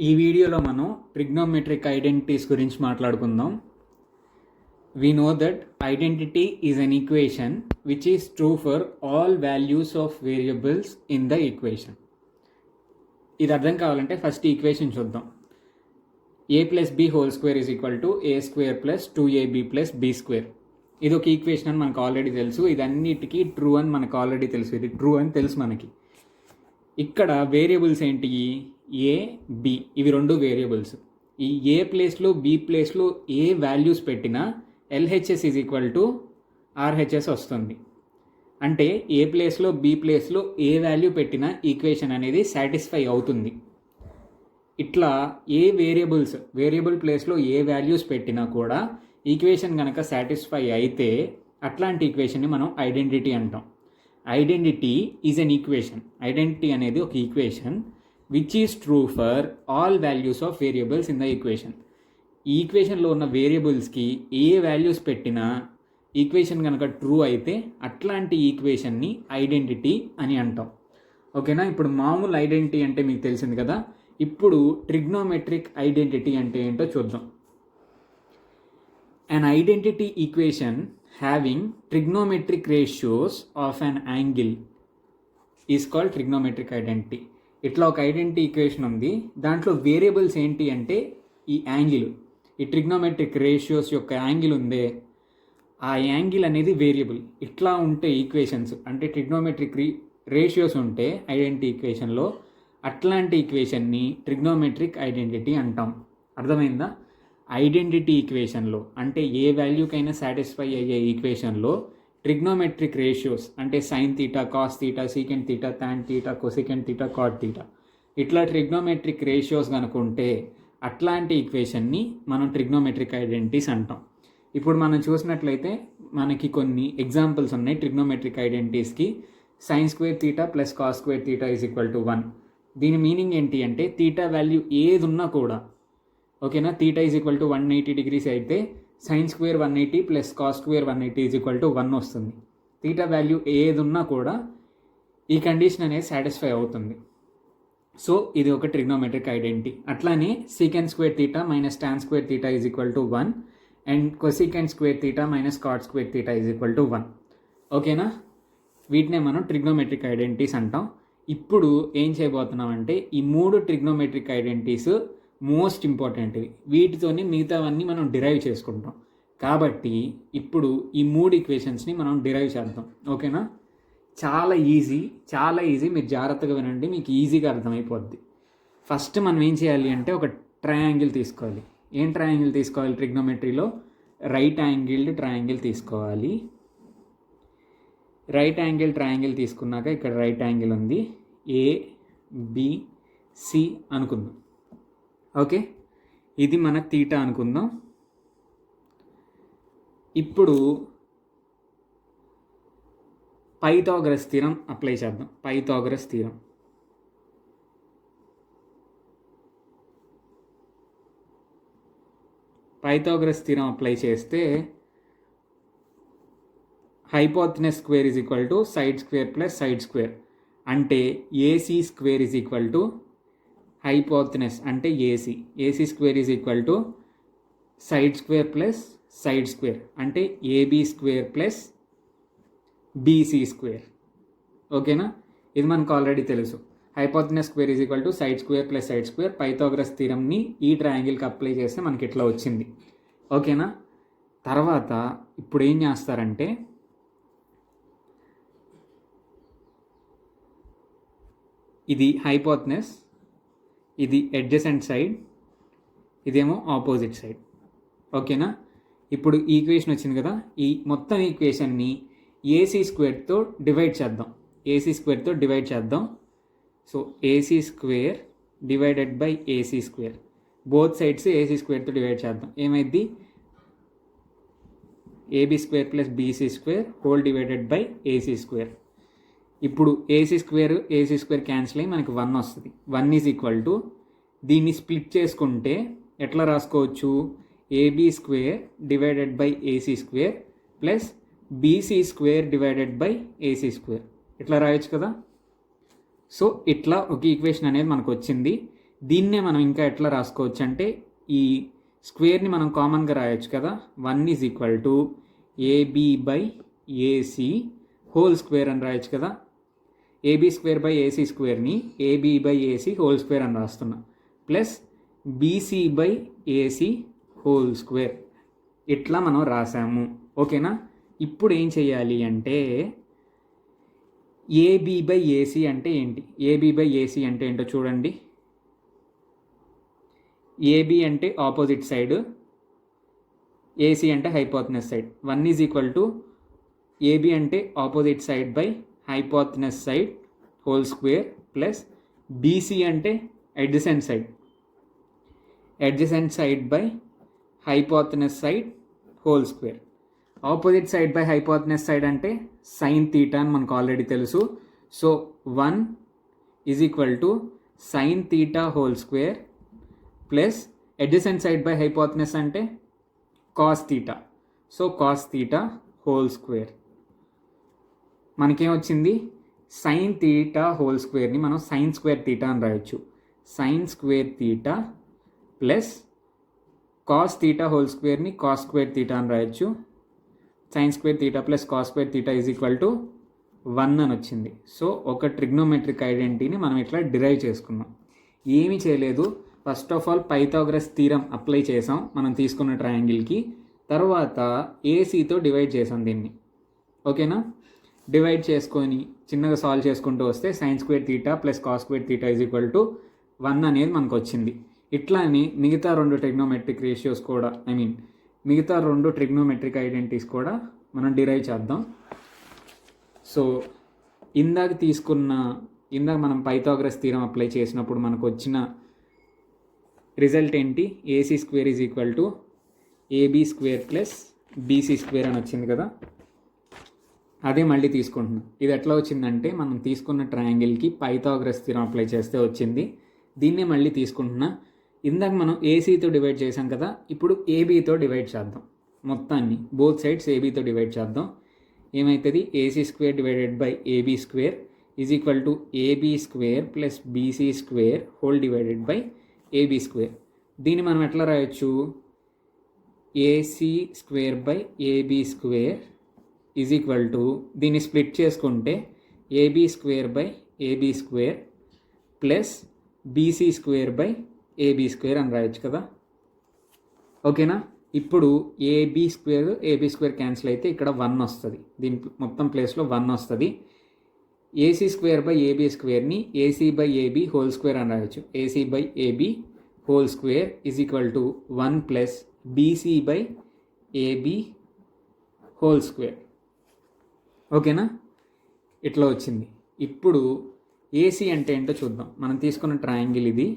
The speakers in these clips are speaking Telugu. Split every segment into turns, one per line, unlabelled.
ఈ వీడియోలో మనం ట్రిగ్నోమెట్రిక్ ఐడెంటిటీస్ గురించి మాట్లాడుకుందాం. We know that identity is an equation which is true for all values of variables in the equation. ఇది అర్థం కావాలంటే ఫస్ట్ ఈక్వేషన్ చూద్దాం. a plus b whole square is equal to a square plus 2ab plus b square. ఇది ఒక ఈక్వేషన్ అని మనకు ఆల్రెడీ తెలుసు. ఇది అన్నిటికీ ట్రూ అని మనకు ఆల్రెడీ తెలుసు. ఇది ట్రూ అని తెలుసు మనకి. ఇక్కడ వేరియబుల్స్ ఏంటి? ఏ బి, ఇవి రెండు వేరియబుల్స్. ఈ ఏ ప్లేస్లో బి ప్లేస్లో ఏ వాల్యూస్ పెట్టినా LHS is equal to RHS వస్తుంది. అంటే ఏ ప్లేస్లో బి ప్లేస్లో ఏ వాల్యూ పెట్టినా ఈక్వేషన్ అనేది సాటిస్ఫై అవుతుంది. ఇట్లా ఏ వేరియబుల్ ప్లేస్లో ఏ వాల్యూస్ పెట్టినా కూడా ఈక్వేషన్ కనుక సాటిస్ఫై అయితే అట్లాంటి ఈక్వేషన్ని మనం ఐడెంటిటీ అంటాం. Identity is an equation. Identity అనేది ఒక equation which is true for all values of variables in the equation. ఈ ఈక్వేషన్లో ఉన్న వేరియబుల్స్కి ఏ వాల్యూస్ పెట్టినా ఈక్వేషన్ కనుక ట్రూ అయితే అట్లాంటి ఈక్వేషన్ని ఐడెంటిటీ అని అంటాం. ఓకేనా? ఇప్పుడు మామూలు ఐడెంటిటీ అంటే మీకు తెలిసింది కదా. ఇప్పుడు ట్రిగ్నోమెట్రిక్ ఐడెంటిటీ అంటే ఏంటో చూద్దాం. An identity equation having trigonometric ratios of an angle is called trigonometric identity. ఇట్లా ఒక ఐడెంటిటీ ఈక్వేషన్ ఉంది. దాంట్లో వేరియబుల్స్ ఏంటి అంటే ఈ యాంగిల్, ఈ ట్రిగ్నోమెట్రిక్ రేషియోస్ యొక్క యాంగిల్ ఉందే, ఆ యాంగిల్ అనేది వేరియబుల్. ఇట్లా ఉంటే ఈక్వేషన్స్ అంటే ట్రిగ్నోమెట్రిక్ రేషియోస్ ఉంటే ఐడెంటిటీ ఈక్వేషన్లో, అట్లాంటి ఈక్వేషన్ని ట్రిగ్నోమెట్రిక్ ఐడెంటిటీ అంటాం. అర్థమైందా? ఐడెంటిటీ ఈక్వేషన్లో అంటే ఏ వాల్యూకైనా సాటిస్ఫై అయ్యే ఈక్వేషన్లో ట్రిగ్నోమెట్రిక్ రేషియోస్ అంటే sine theta, cos theta, secant theta, tan theta, cosecant theta, cot theta, ఇట్లా ట్రిగ్నోమెట్రిక్ రేషియోస్ కనుకుంటే అట్లాంటి ఈక్వేషన్ని మనం ట్రిగ్నోమెట్రిక్ ఐడెంటిటీస్ అంటాం. ఇప్పుడు మనం చూసినట్లయితే మనకి కొన్ని ఎగ్జాంపుల్స్ ఉన్నాయి ట్రిగ్నోమెట్రిక్ ఐడెంటిటీస్కి. Sine square theta plus cos square theta is equal to 1. దీని మీనింగ్ ఏంటి అంటే తీటా వాల్యూ ఏది ఉన్నా కూడా, ఓకేనా, theta is equal to 180 degrees అయితే sine square 180 plus cos square 180 is equal to 1 వస్తుంది. తీటా వాల్యూ ఏది ఉన్నా కూడా ఈ కండిషన్ అనేది సాటిస్ఫై అవుతుంది. సో ఇది ఒక ట్రిగ్నోమెట్రిక్ ఐడెంటిటీ. అట్లానే secant square theta minus tan square theta is equal to 1 and cosecant square theta minus cot square theta is equal to 1. ఓకేనా? వీటినే మనం ట్రిగ్నోమెట్రిక్ ఐడెంటిటీస్ అంటాం. ఇప్పుడు ఏం చేయబోతున్నాం అంటే ఈ 3 ట్రిగ్నోమెట్రిక్ ఐడెంటిటీస్ మోస్ట్ ఇంపార్టెంట్వి. వీటితోని మిగతావన్నీ మనం డిరైవ్ చేసుకుంటాం. కాబట్టి ఇప్పుడు ఈ 3 ఈక్వేషన్స్ని మనం డిరైవ్ చేద్దాం. ఓకేనా? చాలా ఈజీ. మీరు జాగ్రత్తగా వినండి, మీకు ఈజీగా అర్థమైపోద్ది. ఫస్ట్ మనం ఏం చేయాలి అంటే ఒక ట్రయాంగిల్ తీసుకోవాలి. ఏం ట్రయాంగిల్ తీసుకోవాలి? ట్రిగ్నోమెట్రీలో రైట్ యాంగిల్డ్ ట్రయాంగిల్ తీసుకోవాలి. రైట్ యాంగిల్ ట్రయాంగిల్ తీసుకున్నాక ఇక్కడ రైట్ యాంగిల్ ఉంది, ఏబిసి అనుకుందాం. ఓకే, ఇది మన తీటా అనుకుందాం. ఇప్పుడు పైథాగరస్ థీరం అప్లై చేద్దాం. పైథాగరస్ థీరం అప్లై చేస్తే hypotenuse square is equal to side square plus side square అంటే AC square is equal to hypotenuse అంటే AC square is equal to side square plus side square అంటే AB square plus BC square. ఓకేనా? ఇది మనకు ఆల్రెడీ తెలుసు. Hypotenuse square is equal to side square plus side square. Pythagoras థీరంని ఈ ట్రయాంగిల్కి అప్లై చేస్తే మనకి ఇట్లా వచ్చింది. ఓకేనా? తర్వాత ఇప్పుడు ఏం చేస్తారంటే ఇది హైపోటెనస్, ఇది అడ్జసెంట్ సైడ్, ఇదేమో ఆపోజిట్ సైడ్. ఓకేనా? ఇప్పుడు ఈక్వేషన్ వచ్చింది కదా, ఈ మొత్తం ఈక్వేషన్ని ఏసీ స్క్వేర్తో డివైడ్ చేద్దాం. So AC square divided by AC square, both sides AC స్క్వేర్తో డివైడ్ చేద్దాం. ఏమైంది? AB square plus BC square whole divided by AC square. ఇప్పుడు ఏసీ స్క్వేర్ క్యాన్సిల్ అయ్యి మనకి 1 వస్తుంది. 1 ఈజ్ ఈక్వల్ టు, దీన్ని స్ప్లిట్ చేసుకుంటే ఎట్లా రాసుకోవచ్చు? AB square divided by AC square plus BC square divided by AC square, ఇట్లా రాయొచ్చు కదా. సో ఇట్లా ఒక ఈక్వేషన్ అనేది మనకు వచ్చింది. దీన్నే మనం ఇంకా ఎట్లా రాసుకోవచ్చు అంటే ఈ స్క్వేర్ని మనం కామన్గా రాయొచ్చు కదా. 1 is equal to AB by AC whole square అని రాయొచ్చు కదా. ఏబీ స్క్వేర్ బై ఏసీ స్క్వేర్ని AB by AC whole square అని రాస్తున్నా, plus BC by AC whole square ఇట్లా మనం రాసాము. ఓకేనా. ఇప్పుడు ఏం చేయాలి అంటే ఏబీ బై ఏసీ అంటే ఏంటి, ఏబీ బై ఏసీ అంటే ఏంటో చూడండి. ఏబీ అంటే ఆపోజిట్ సైడ్, ఏసీ అంటే hypotenuse side. 1 is equal to AB అంటే opposite side by hypotenuse side whole square plus BC అంటే adjacent side, adjacent side by hypotenuse side whole square. Opposite side by hypotenuse side అంటే సైన్ తీటా అని మనకు ఆల్రెడీ తెలుసు. So 1 is equal to sine theta whole square plus adjacent side by hypotenuse అంటే cos theta. So cos theta whole square. మనకేమొచ్చింది, సైన్ తీటా హోల్ స్క్వేర్ని మనం సైన్ స్క్వేర్ తీటా అని రాయొచ్చు. Sine square theta plus cos theta whole స్క్వేర్ని కాస్ స్క్వేర్ తీటా అని రాయొచ్చు. Sine square theta plus cos square theta is equal to 1 అని వచ్చింది. సో ఒక ట్రిగ్నోమెట్రిక్ ఐడెంటిటీని మనం ఇట్లా డిరైవ్ చేసుకున్నాం. ఏమీ చేయలేదు, first of all Pythagoras theorem apply చేసాం మనం తీసుకున్న ట్రయాంగిల్కి, తర్వాత ఏసీతో డివైడ్ చేసాం దీన్ని. ఓకేనా. డివైడ్ చేసుకొని చిన్నగా సాల్వ్ చేసుకుంటూ వస్తే sign square theta plus cos square theta is equal to 1 అనేది మనకు వచ్చింది. ఇట్లానే మిగతా 2 ట్రిగ్నోమెట్రిక్ రేషియోస్ కూడా, మిగతా 2 ట్రిగ్నోమెట్రిక్ ఐడెంటిటీస్ కూడా మనం డిరైవ్ చేద్దాం. సో ఇందాక మనం పైథాగరస్ థీరం అప్లై చేసినప్పుడు మనకు వచ్చిన రిజల్ట్ ఏంటి, AC square is equal to AB square plus BC square అని వచ్చింది కదా. అదే మళ్ళీ తీసుకుంటున్నాం. ఇది ఎట్లా వచ్చిందంటే మనం తీసుకున్న ట్రయాంగిల్కి పైథాగరస్ థీరం అప్లై చేస్తే వచ్చింది. దీన్నే మళ్ళీ తీసుకుంటున్నా. ఇందాక మనం ఏసీతో డివైడ్ చేసాం కదా, ఇప్పుడు ఏబీతో డివైడ్ చేద్దాం. మొత్తాన్ని బోత్ సైడ్స్ ఏబీతో డివైడ్ చేద్దాం. ఏమవుతుంది, AC square divided by AB square is equal to AB square plus BC square whole divided by AB square. దీన్ని మనం ఎట్లా రాయొచ్చు, AC square by AB square is equal to, దీన్ని స్ప్లిట్ చేసుకుంటే AB square by AB square plus BC square by AB square అని రాయొచ్చు కదా. ఓకేనా. ఇప్పుడు ఏబీ స్క్వేర్ క్యాన్సిల్ అయితే ఇక్కడ 1 వస్తుంది, దీని మొత్తం ప్లేస్లో 1 వస్తుంది. ఏసీ స్క్వేర్ బై ఏబీ స్క్వేర్ని AC by AB whole square అని రాయొచ్చు. AC by AB whole square is equal to 1 plus BC by AB whole square. ఓకేనా. ఇట్లా వచ్చింది. ఇప్పుడు ఏసీ అంటే ఏంటో చూద్దాం. మనం తీసుకున్న ట్రయాంగిల్ ఇది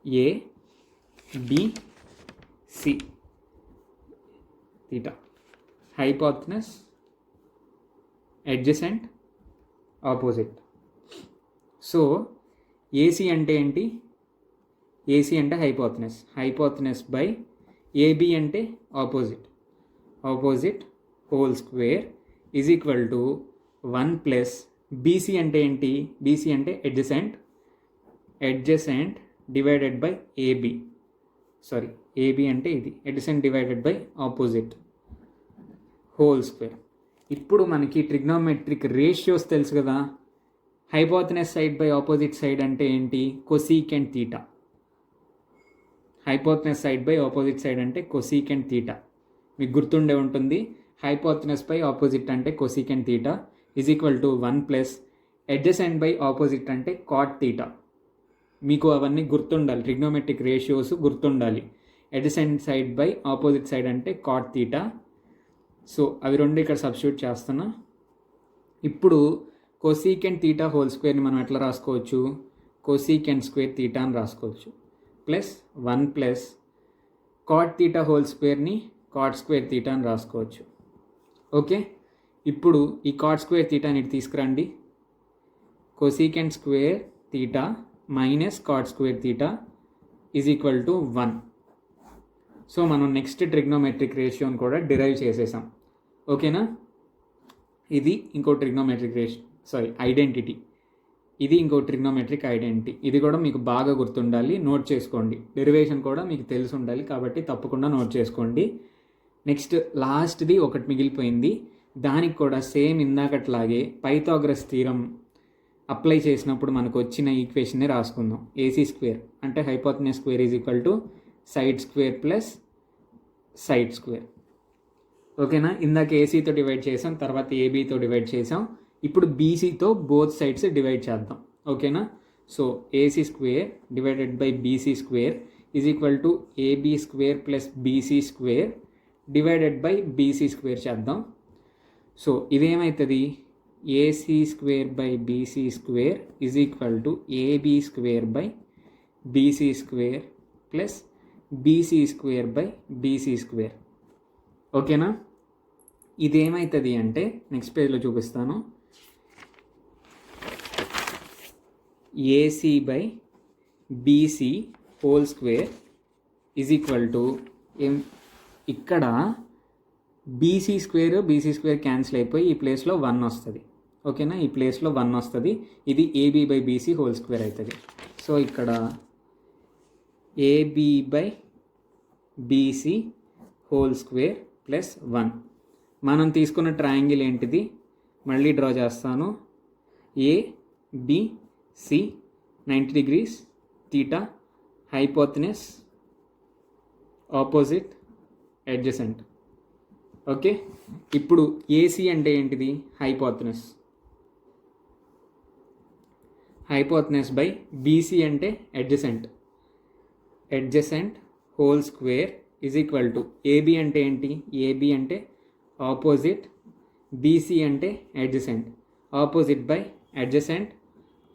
A B C, theta, hypotenuse, adjacent, opposite. So AC అంటే ఏంటి, ఏసీ అంటే హైపోతెనస్, హైపోతెనస్ బై ఏబి అంటే opposite, opposite whole square is equal to 1 plus BC అంటే ఏంటి, బీసీ అంటే adjacent, adjacent divided by AB, sorry AB అంటే ఇది, adjacent divided by opposite whole square. ఇప్పుడు మనకి ట్రిగ్నోమెట్రిక్ రేషియోస్ తెలుసు కదా. Hypotenuse side by opposite side అంటే ఏంటి, cosecant theta. Hypotenuse side by opposite side అంటే కొసీకెంట్ తీటా, మీకు గుర్తుండే ఉంటుంది. హైపోతెనస్ బై ఆపోజిట్ అంటే cosecant theta is equal to 1 plus adjacent by opposite అంటే కాట్ తీటా. మీకు అవన్నీ గుర్తుండాలి, ట్రిగ్నోమెట్రిక్ రేషియోస్ గుర్తుండాలి. Adjacent side by opposite side అంటే కాట్ తీటా. సో అవి రెండు ఇక్కడ సబ్స్టిట్యూట్ చేస్తున్నా. ఇప్పుడు కొసీకెంట్ తీటా హోల్ స్క్వేర్ని మనం ఎట్లా రాసుకోవచ్చు, కొసీకెంట్ స్క్వేర్ తీటా అని రాసుకోవచ్చు. Plus 1 plus cot theta whole స్క్వేర్ని కాట్ స్క్వేర్ తీటా అని రాసుకోవచ్చు. ఓకే. ఇప్పుడు ఈ కాట్ స్క్వేర్ తీటాని తీసుకురండి. Cosecant square theta minus cot square theta is equal to 1. So మనం నెక్స్ట్ ట్రిగ్నోమెట్రిక్ రేషియోని కూడా డిరైవ్ చేసేసాం. ఓకేనా. ఇది ఇంకో ట్రిగ్నోమెట్రిక్ రేషియో, ఐడెంటిటీ. ఇది ఇంకో ట్రిగ్నోమెట్రిక్ ఐడెంటిటీ. ఇది కూడా మీకు బాగా గుర్తుండాలి, నోట్ చేసుకోండి. డెరివేషన్ కూడా మీకు తెలిసి ఉండాలి కాబట్టి తప్పకుండా నోట్ చేసుకోండి. నెక్స్ట్ లాస్ట్ది ఒకటి మిగిలిపోయింది. దానికి కూడా సేమ్ ఇందాకట్లాగే పైథాగరస్ థీరం అప్లై చేసినప్పుడు మనకు వచ్చిన ఈక్వేషన్ని రాసుకుందాం. ఏసీ స్క్వేర్ అంటే hypotenuse square is equal to side square plus side square. ఓకేనా? ఇందాక ఏసీతో డివైడ్ చేసాం, తర్వాత ఏబీతో డివైడ్ చేసాం. ఇప్పుడు బీసీతో బోత్ సైడ్స్ డివైడ్ చేద్దాం. ఓకేనా? So AC square divided by BC square is equal to AB square plus BC square divided by BC square చేద్దాం. సో ఇదేమవుతుంది? AC square by BC square is equal to AB square by BC square plus BC square by BC square. ఓకేనా? ఇదేమవుతుంది అంటే నెక్స్ట్ పేజ్లో చూపిస్తాను. AC by BC whole square is equal to ఇక్కడ బీసీ స్క్వేర్ క్యాన్సిల్ అయిపోయి ఈ ప్లేస్లో 1 వస్తుంది. ఓకేనా? ఈ ప్లేస్లో 1 వస్తుంది. ఇది AB by BC whole square అవుతుంది. సో ఇక్కడ AB by BC whole square plus 1. మనం తీసుకున్న ట్రయాంగిల్ ఏంటిది? మళ్ళీ డ్రా చేస్తాను. ABC 90 degrees, theta, hypotenuse, opposite, adjacent. Okay, ఇప్పుడు ఏసీ అంటే ఏంటిది? హైపోటెనస్. హైపోటెనస్ బై బీసీ అంటే adjacent. Adjacent whole square is equal to AB అంటే ఏంటి? ఏబీ అంటే ఆపోజిట్, బీసీ అంటే adjacent. Opposite by adjacent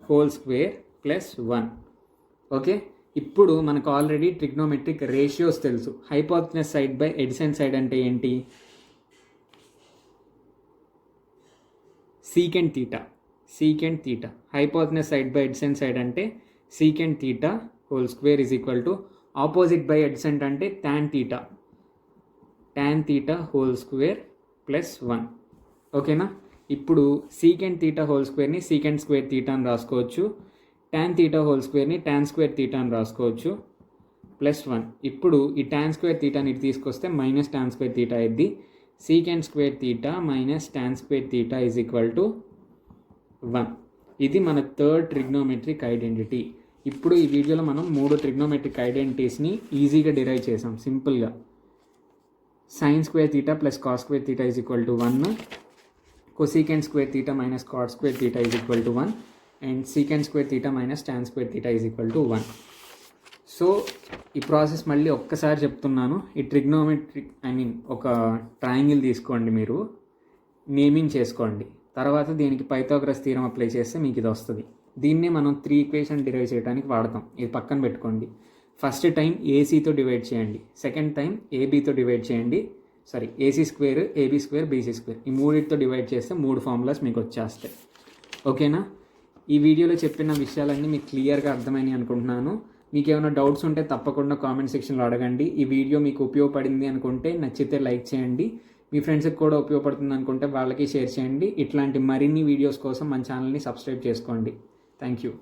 whole square plus 1. Okay, ఇప్పుడు మనకు ఆల్రెడీ ట్రిగ్నోమెట్రిక్ రేషియోస్ తెలుసు. Hypotenuse side by adjacent side అంటే ఏంటి? Secant theta. Secant theta. Hypotenuse side by adjacent side అంటే secant theta whole square is equal to opposite by adjacent అంటే tan theta. tan theta whole square plus 1. ఓకేనా? ఇప్పుడు సీకెంట్ తీటా హోల్ స్క్వేర్ని సీకెంట్ స్క్వేర్ తీటా అని రాసుకోవచ్చు. tan తీటా హోల్ స్క్వేర్ని tan స్క్వేర్ తీటా అని రాసుకోవచ్చు ప్లస్ 1. ఇప్పుడు ఈ tan స్క్వేర్ తీటాని ఇటు తీసుకొస్తే మైనస్ tan స్క్వేర్ తీటా అయింది. Secant square theta minus tan square theta is equal to 1. ఇది మన థర్డ్ ట్రిగ్నోమెట్రిక్ ఐడెంటిటీ. ఇప్పుడు ఈ వీడియోలో మనం 3 ట్రిగ్నోమెట్రిక్ ఐడెంటిటీస్ని ఈజీగా డిరైవ్ చేసాం సింపుల్గా. Sine square theta plus cos square theta is equal to 1, cosecant square theta minus cot square theta is equal to 1, and secant square theta minus tan square theta is equal to 1. So ఈ ప్రాసెస్ మళ్ళీ ఒక్కసారి చెప్తున్నాను. ఈ ట్రిగ్నోమెట్రిక్ ఒక ట్రయాంగిల్ తీసుకోండి, మీరు నేమింగ్ చేసుకోండి. తర్వాత దీనికి పైథాగరస్ థీరం అప్లై చేస్తే మీకు ఇది వస్తుంది. దీన్నే మనం 3 ఈక్వేషన్ డిరైవ్ చేయడానికి వాడతాం. ఇది పక్కన పెట్టుకోండి. ఫస్ట్ టైం ఏసీతో డివైడ్ చేయండి, సెకండ్ టైం ఏబీతో డివైడ్ చేయండి. AC square, AB square, BC square, ఈ మూడింటితో డివైడ్ చేస్తే 3 ఫార్ములాస్ మీకు వచ్చేస్తాయి. ఓకేనా? ఈ వీడియోలో చెప్పిన విషయాలన్నీ మీకు క్లియర్గా అర్థమైనాయి అనుకుంటున్నాను. మీకు ఏమైనా డౌట్స్ ఉంటే తప్పకుండా కామెంట్ సెక్షన్లో అడగండి. ఈ వీడియో మీకు ఉపయోగపడింది అనుకుంటే నచ్చితే లైక్ చేయండి. మీ ఫ్రెండ్స్కి కూడా ఉపయోగపడుతుంది అనుకుంటే వాళ్ళకి షేర్ చేయండి. ఇట్లాంటి మరిన్ని వీడియోస్ కోసం మన ఛానల్ని సబ్స్క్రైబ్ చేసుకోండి. Thank you.